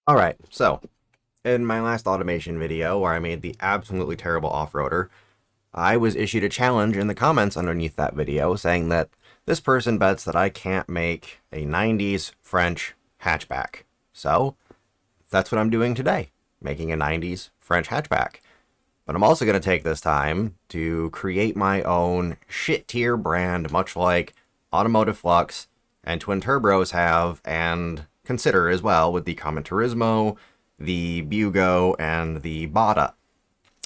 Alright, so, in my last automation video where I made the absolutely terrible off-roader, I was issued a challenge in the comments underneath that video saying that this person bets that I can't make a 90s French hatchback. So, that's what I'm doing today, making a 90s French hatchback. But I'm also going to take this time to create my own shit-tier brand, much like Automotive Flux and Twin Turbos have, and consider as well with the Common Turismo, the Bugo, and the Bada.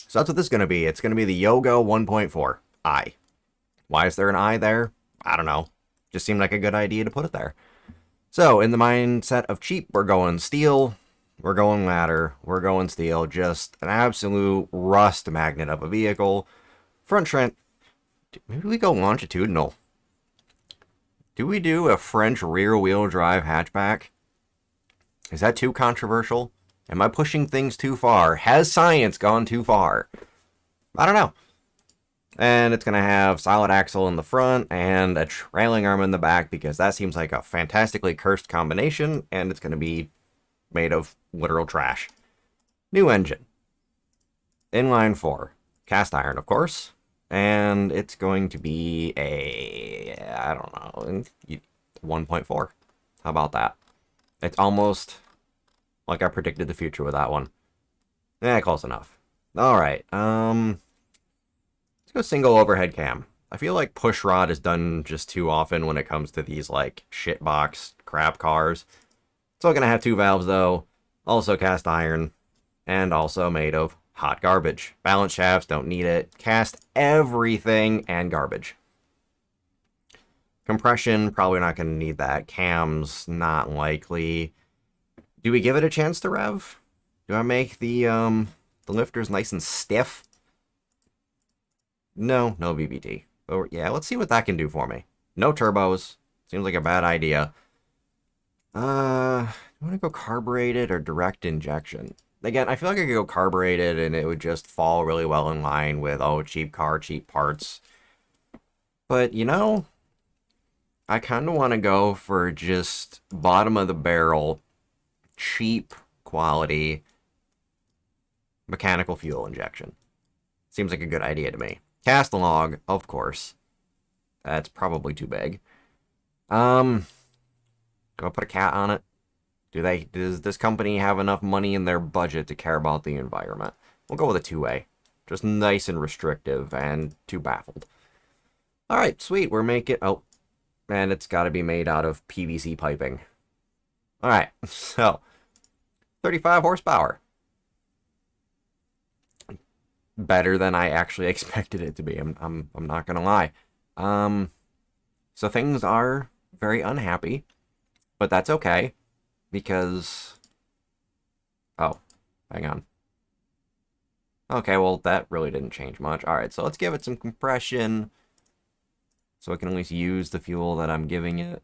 So that's what this is going to be. It's going to be the Yogo 1.4 I. Why is there an I there? I don't know. Just seemed like a good idea to put it there. So, in the mindset of cheap, we're going steel, we're going ladder, we're going steel, just an absolute rust magnet of a vehicle. Front trend, maybe we go longitudinal. Do we do a French rear-wheel drive hatchback? Is that too controversial? Am I pushing things too far? Has science gone too far? I don't know. And it's going to have solid axle in the front and a trailing arm in the back because that seems like a fantastically cursed combination, and it's going to be made of literal trash. New engine. Inline 4. Cast iron, of course. And it's going to be a, I don't know, 1.4. How about that? It's almost like I predicted the future with that one. Close enough. Alright, let's go single overhead cam. I feel like push rod is done just too often when it comes to these, like, shitbox crap cars. It's all gonna have two valves, though. Also cast iron. And also made of hot garbage. Balance shafts, don't need it. Cast everything and garbage. Compression, probably not gonna need that. Cams, not likely. Do we give it a chance to rev? Do I make the lifters nice and stiff? No VVT. But yeah, let's see what that can do for me. No turbos. Seems like a bad idea. I want to go carbureted or direct injection. Again, I feel like I could go carbureted and it would just fall really well in line with, oh, cheap car, cheap parts. But, you know, I kind of want to go for just bottom of the barrel, cheap quality mechanical fuel injection. Seems like a good idea to me. Cast log, of course. That's probably too big. Do I put a cat on it? Does this company have enough money in their budget to care about the environment? We'll go with a 2A. Just nice and restrictive and too baffled. Alright, sweet. We're making... Oh, and it's got to be made out of PVC piping. Alright, so 35 horsepower. Better than I actually expected it to be. I'm not gonna lie. So things are very unhappy, but that's okay because... Oh, hang on. Okay, well, that really didn't change much. Alright, so let's give it some compression so it can at least use the fuel that I'm giving it.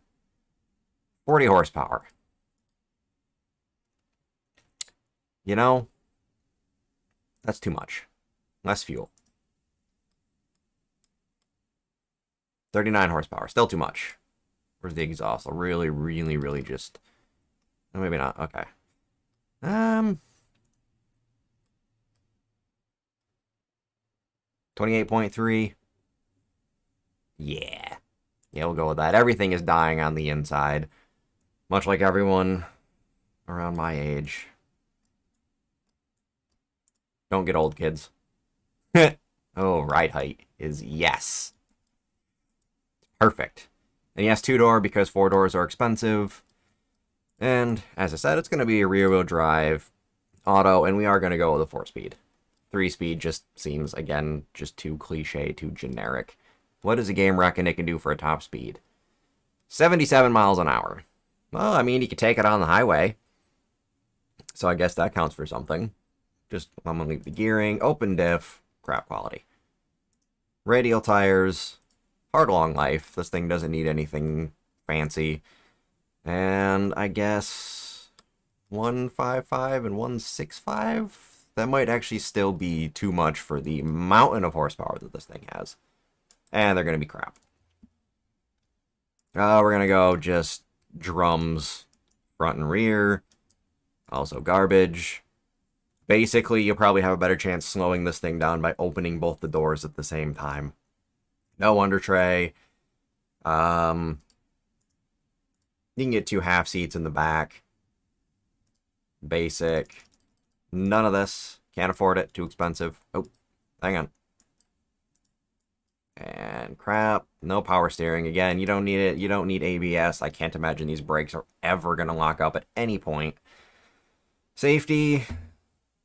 40 horsepower. You know, that's too much. Less fuel. 39 horsepower. Still too much. Where's the exhaust? I'll really just... Oh, maybe not. Okay. 28.3. Yeah. Yeah, we'll go with that. Everything is dying on the inside. Much like everyone around my age. Don't get old, kids. Oh, ride height is yes. Perfect. And yes, two-door because four doors are expensive. And as I said, it's going to be a rear-wheel drive auto, and we are going to go with a 4-speed. 3-speed just seems, again, just too cliche, too generic. What does a game reckon it can do for a top speed? 77 miles an hour. Well, I mean, you could take it on the highway. So I guess that counts for something. Just, I'm going to leave the gearing, open diff, crap quality. Radial tires, hard long life. This thing doesn't need anything fancy. And I guess 155 and 165? That might actually still be too much for the mountain of horsepower that this thing has. And they're going to be crap. We're going to go just drums front and rear. Also garbage. Basically, you'll probably have a better chance slowing this thing down by opening both the doors at the same time. No under tray. You can get 2 half seats in the back. Basic. None of this. Can't afford it. Too expensive. Oh, hang on. And crap. No power steering. Again, you don't need it. You don't need ABS. I can't imagine these brakes are ever going to lock up at any point. Safety.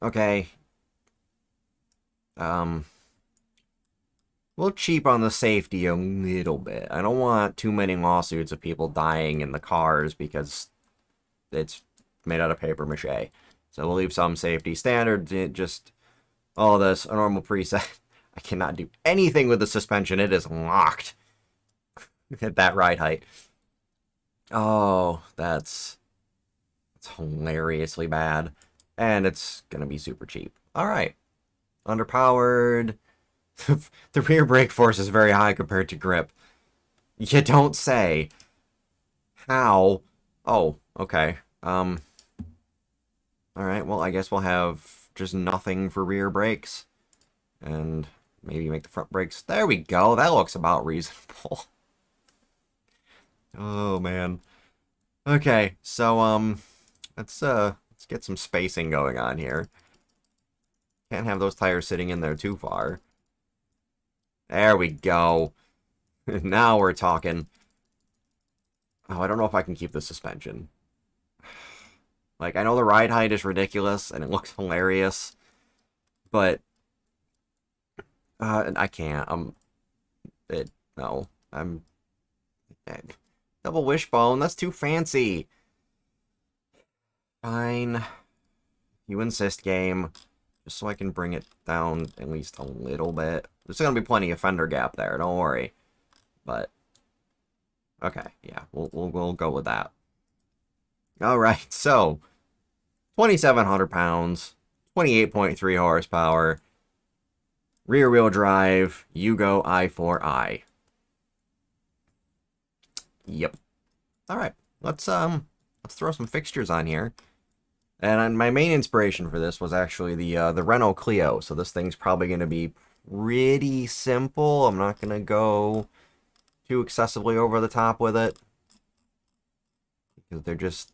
Okay. A little cheap on the safety a little bit. I don't want too many lawsuits of people dying in the cars because it's made out of paper mache. So we'll leave some safety standard. Just all this, a normal preset. I cannot do anything with the suspension. It is locked at that ride height. Oh, that's hilariously bad. And it's going to be super cheap. All right. Underpowered. The rear brake force is very high compared to grip. You don't say. How? Oh, okay. All right, well, I guess we'll have just nothing for rear brakes. And maybe make the front brakes. There we go. That looks about reasonable. Oh, man. Okay, so, let's get some spacing going on here. Can't have those tires sitting in there too far. There we go. Now we're talking. Oh, I don't know if I can keep the suspension. Like, I know the ride height is ridiculous, and it looks hilarious, but I can't. No. Double wishbone, that's too fancy. Fine. You insist, game. Just so I can bring it down at least a little bit. There's going to be plenty of fender gap there, don't worry. But, okay, yeah, we'll go with that. Alright, so, 2,700 pounds, 28.3 horsepower, rear-wheel drive, Yugo i4i. Yep. Alright, let's throw some fixtures on here. And my main inspiration for this was actually the Renault Clio, so this thing's probably going to be pretty simple. I'm not going to go too excessively over the top with it. Because they're just,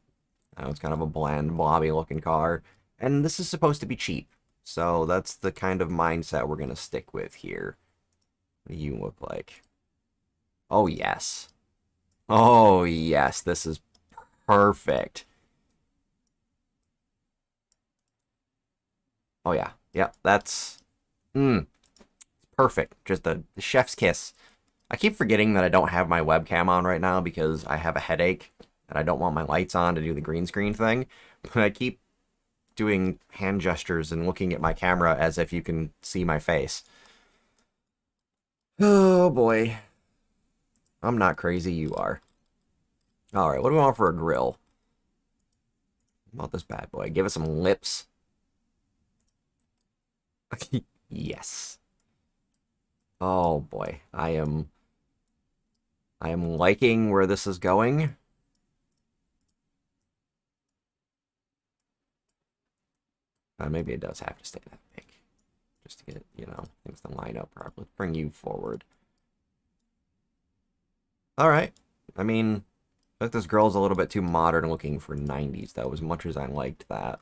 it's kind of a bland, blobby looking car. And this is supposed to be cheap. So that's the kind of mindset we're going to stick with here. What do you look like? Oh, yes. Oh, yes. This is perfect. Oh, yeah. Yep, that's... perfect. Just the chef's kiss. I keep forgetting that I don't have my webcam on right now because I have a headache and I don't want my lights on to do the green screen thing. But I keep doing hand gestures and looking at my camera as if you can see my face. Oh, boy. I'm not crazy, you are. Alright, what do we want for a grill? How about this bad boy? Give us some lips. Yes. Oh boy, I am liking where this is going. Maybe it does have to stay that big, just to get, things to line up properly. Let's bring you forward. All right. I mean, I think this girl's a little bit too modern looking for 90s, though, as much as I liked that.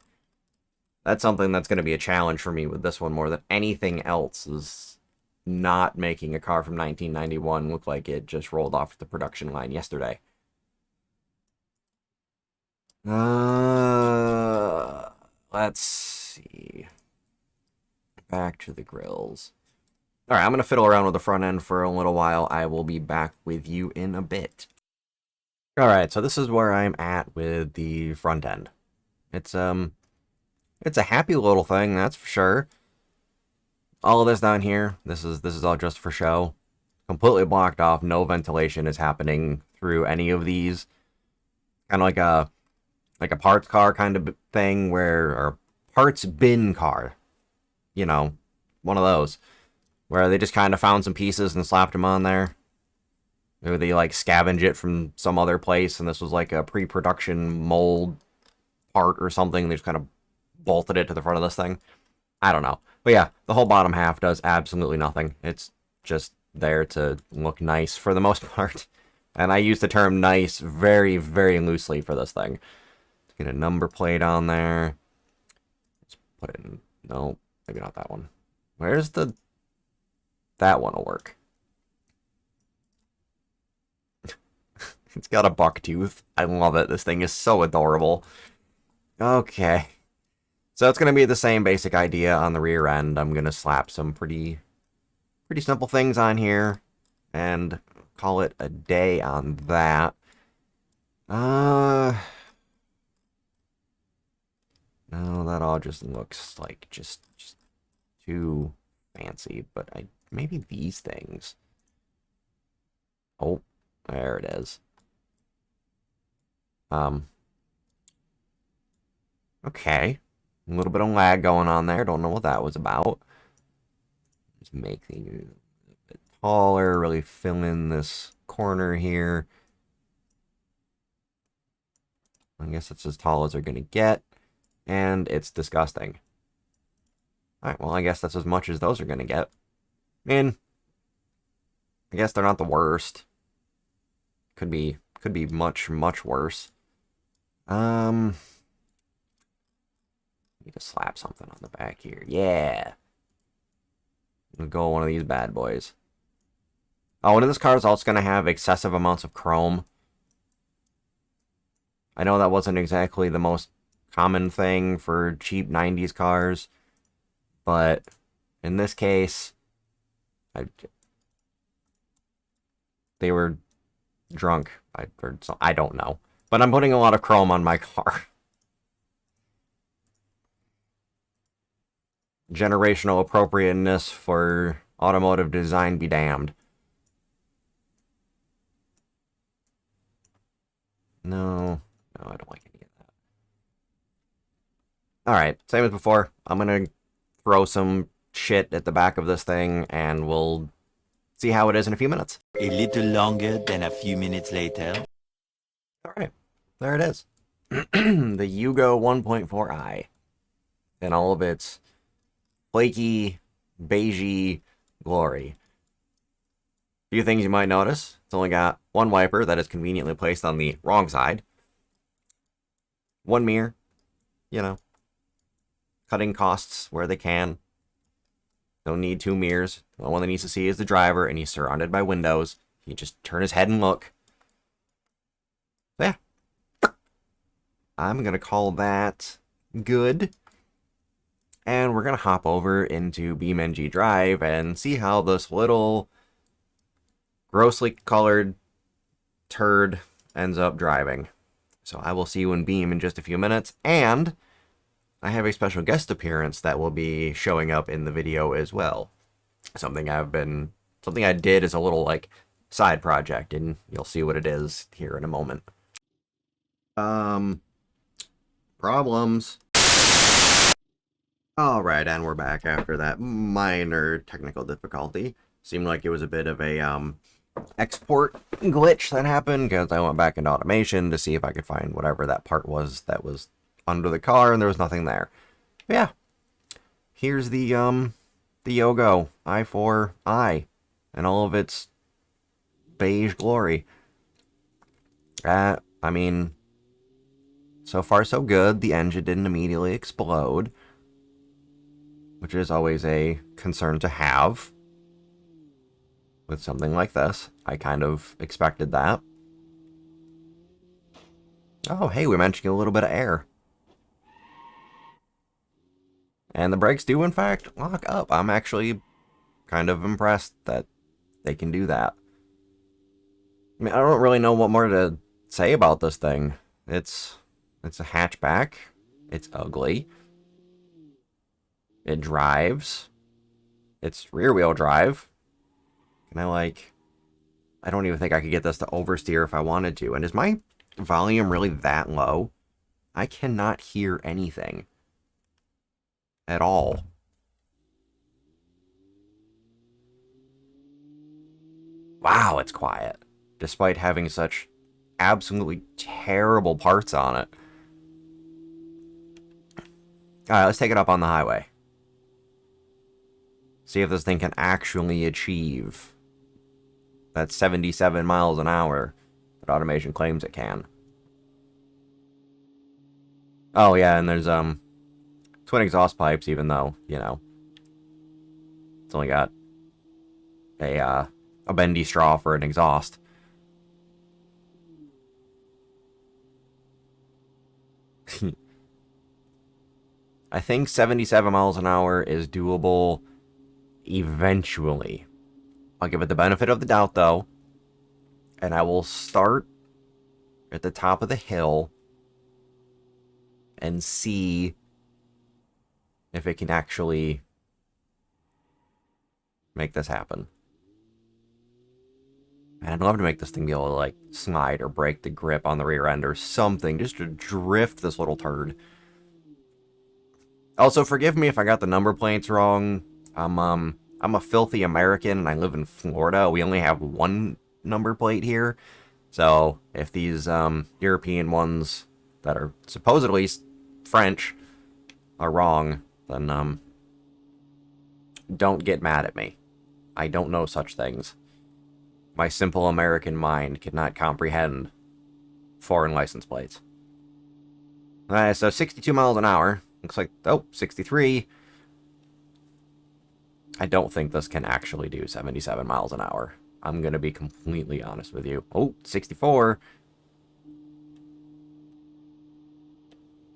That's something that's going to be a challenge for me with this one more than anything else, is not making a car from 1991 look like it just rolled off the production line yesterday. Let's see. Back to the grills. All right, I'm going to fiddle around with the front end for a little while. I will be back with you in a bit. All right, so this is where I'm at with the front end. It's a happy little thing, that's for sure. All of this down here, this is all just for show. Completely blocked off, no ventilation is happening through any of these. Kind of like a parts car kind of thing, or parts bin car. One of those. Where they just kind of found some pieces and slapped them on there. Maybe they scavenge it from some other place, and this was like a pre-production mold part or something. They just kind of bolted it to the front of this thing. I don't know. But yeah, the whole bottom half does absolutely nothing. It's just there to look nice for the most part. And I use the term nice very, very loosely for this thing. Let's get a number plate on there. Let's put it in... No, maybe not that one. Where's the... That one will work. It's got a buck tooth. I love it. This thing is so adorable. Okay. So it's going to be the same basic idea on the rear end. I'm going to slap some pretty simple things on here and call it a day on that. No, that all just looks like just too fancy, but maybe these things. Oh, there it is. Okay. A little bit of lag going on there. Don't know what that was about. Just make things a bit taller, really fill in this corner here. I guess it's as tall as they're going to get. And it's disgusting. Alright, well, I guess that's as much as those are going to get. I mean, I guess they're not the worst. Could be much, much worse. Need to slap something on the back here. Yeah. We'll go one of these bad boys. Oh, and this car is also going to have excessive amounts of chrome. I know that wasn't exactly the most common thing for cheap 90s cars, but in this case, they were drunk. I don't know. But I'm putting a lot of chrome on my car. Generational appropriateness for automotive design be damned. No, I don't like any of that. Alright, same as before. I'm gonna throw some shit at the back of this thing, and we'll see how it is in a few minutes. A little longer than a few minutes later. Alright, there it is. The Yugo 1.4i. In all of its flaky, beigey glory. A few things you might notice. It's only got one wiper that is conveniently placed on the wrong side. One mirror. You know. Cutting costs where they can. Don't need two mirrors. The only one that needs to see is the driver, and he's surrounded by windows. He can just turn his head and look. So yeah. I'm going to call that good. And we're going to hop over into BeamNG.Drive and see how this little grossly colored turd ends up driving. So I will see you in Beam in just a few minutes, and I have a special guest appearance that will be showing up in the video as well. Something I did as a little, like, side project, and you'll see what it is here in a moment. Problems. Alright, and we're back after that minor technical difficulty. Seemed like it was a bit of a, export glitch that happened, because I went back into automation to see if I could find whatever that part was that was under the car, and there was nothing there. But yeah. Here's the Yugo i4i, and all of its beige glory. I mean, so far so good. The engine didn't immediately explode, which is always a concern to have with something like this. I kind of expected that. Oh, hey, we managed to get a little bit of air. And the brakes do, in fact, lock up. I'm actually kind of impressed that they can do that. I mean, I don't really know what more to say about this thing. It's a hatchback. It's ugly. It drives. It's rear-wheel drive. And I don't even think I could get this to oversteer if I wanted to. And is my volume really that low? I cannot hear anything at all. Wow, it's quiet, despite having such absolutely terrible parts on it. Alright, let's take it up on the highway. See if this thing can actually achieve that 77 miles an hour that automation claims it can. Oh yeah, and there's twin exhaust pipes, even though, you know, it's only got a bendy straw for an exhaust. I think 77 miles an hour is doable eventually. I'll give it the benefit of the doubt, though, and I will start at the top of the hill and see if it can actually make this happen. And I'd love to make this thing be able to, like, slide or break the grip on the rear end or something, just to drift this little turd. Also, forgive me if I got the number plates wrong. I'm a filthy American and I live in Florida. We only have one number plate here. So, if these European ones that are supposedly French are wrong, then don't get mad at me. I don't know such things. My simple American mind cannot comprehend foreign license plates. Alright, so 62 miles an hour. Looks like, oh, 63. I don't think this can actually do 77 miles an hour. I'm going to be completely honest with you. Oh, 64.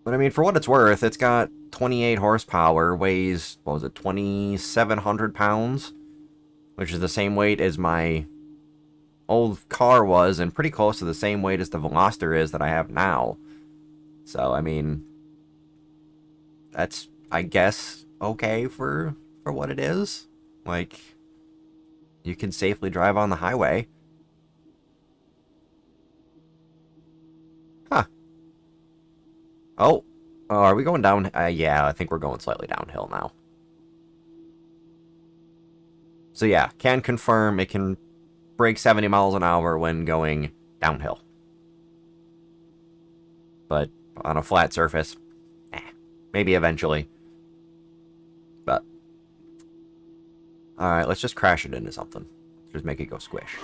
But I mean, for what it's worth, it's got 28 horsepower, weighs, what was it, 2,700 pounds? Which is the same weight as my old car was, and pretty close to the same weight as the Veloster is that I have now. So, I mean, that's, I guess, okay for what it is. Like, you can safely drive on the highway. Huh. Oh, are we going down? Yeah, I think we're going slightly downhill now. So yeah, can confirm it can break 70 miles an hour when going downhill. But on a flat surface, maybe eventually. But, alright, let's just crash it into something. Just make it go squish.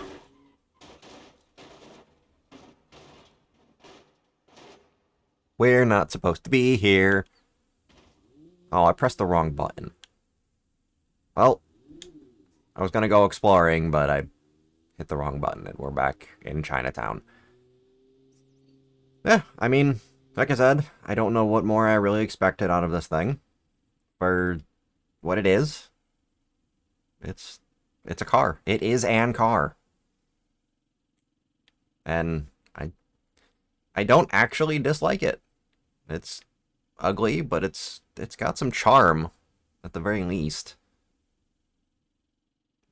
We're not supposed to be here. Oh, I pressed the wrong button. Well, I was gonna go exploring, but I hit the wrong button, and we're back in Chinatown. Yeah, I mean, like I said, I don't know what more I really expected out of this thing. For what it is, it's a car. It is an car. And I don't actually dislike it. It's ugly, but it's got some charm at the very least.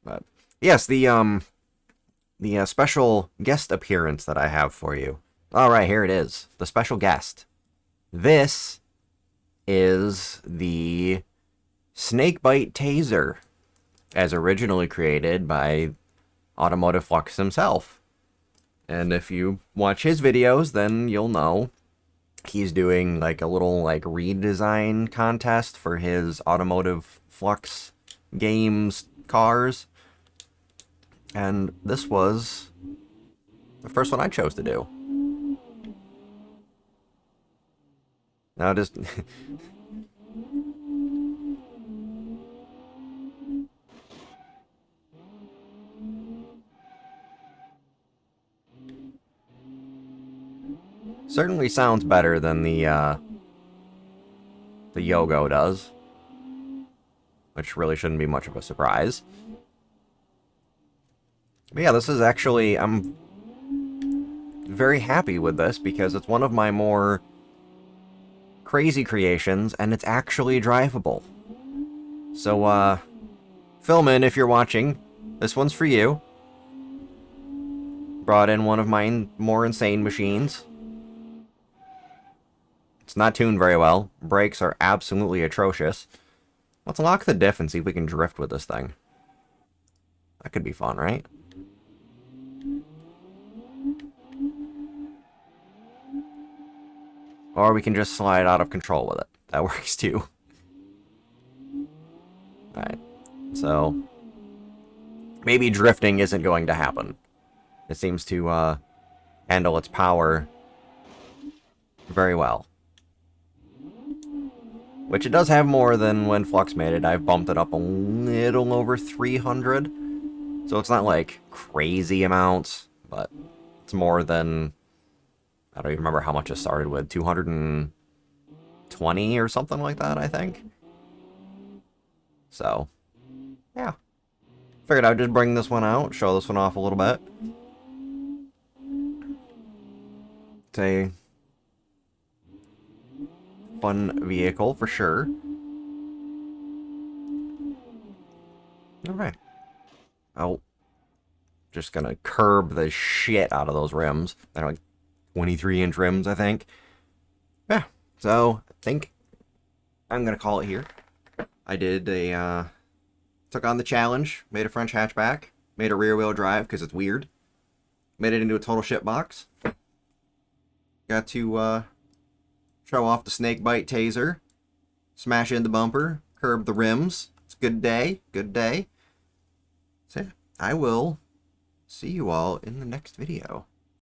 But yes, the special guest appearance that I have for you. All right, here it is. The special guest. This is the Snakebite Taser, as originally created by Automotive Flux himself. And if you watch his videos, then you'll know he's doing like a little like redesign contest for his Automotive Flux games cars. And this was the first one I chose to do. Now just certainly sounds better than the Yogo does, which really shouldn't be much of a surprise. But yeah, this is actually, I'm very happy with this because it's one of my more crazy creations, and it's actually drivable. So, Philman, if you're watching, this one's for you. Brought in one of my more insane machines. It's not tuned very well. Brakes are absolutely atrocious. Let's lock the diff and see if we can drift with this thing. That could be fun, right? Or we can just slide out of control with it. That works too. Alright, so maybe drifting isn't going to happen. It seems to handle its power very well. Which it does have more than when Flux made it. I've bumped it up a little over 300. So it's not like crazy amounts, but it's more than, I don't even remember how much it started with, 220 or something like that, I think. So, yeah. Figured I'd just bring this one out, show this one off a little bit. It's a fun vehicle for sure. Alright. Oh. Just gonna curb the shit out of those rims. They're like 23-inch rims, I think. Yeah. So, I think I'm gonna call it here. I did a, took on the challenge, made a French hatchback, made a rear-wheel drive, because it's weird. Made it into a total shit box. Got to, show off the snakebite taser, smash in the bumper, curb the rims. It's a good day, good day. So, yeah, I will see you all in the next video.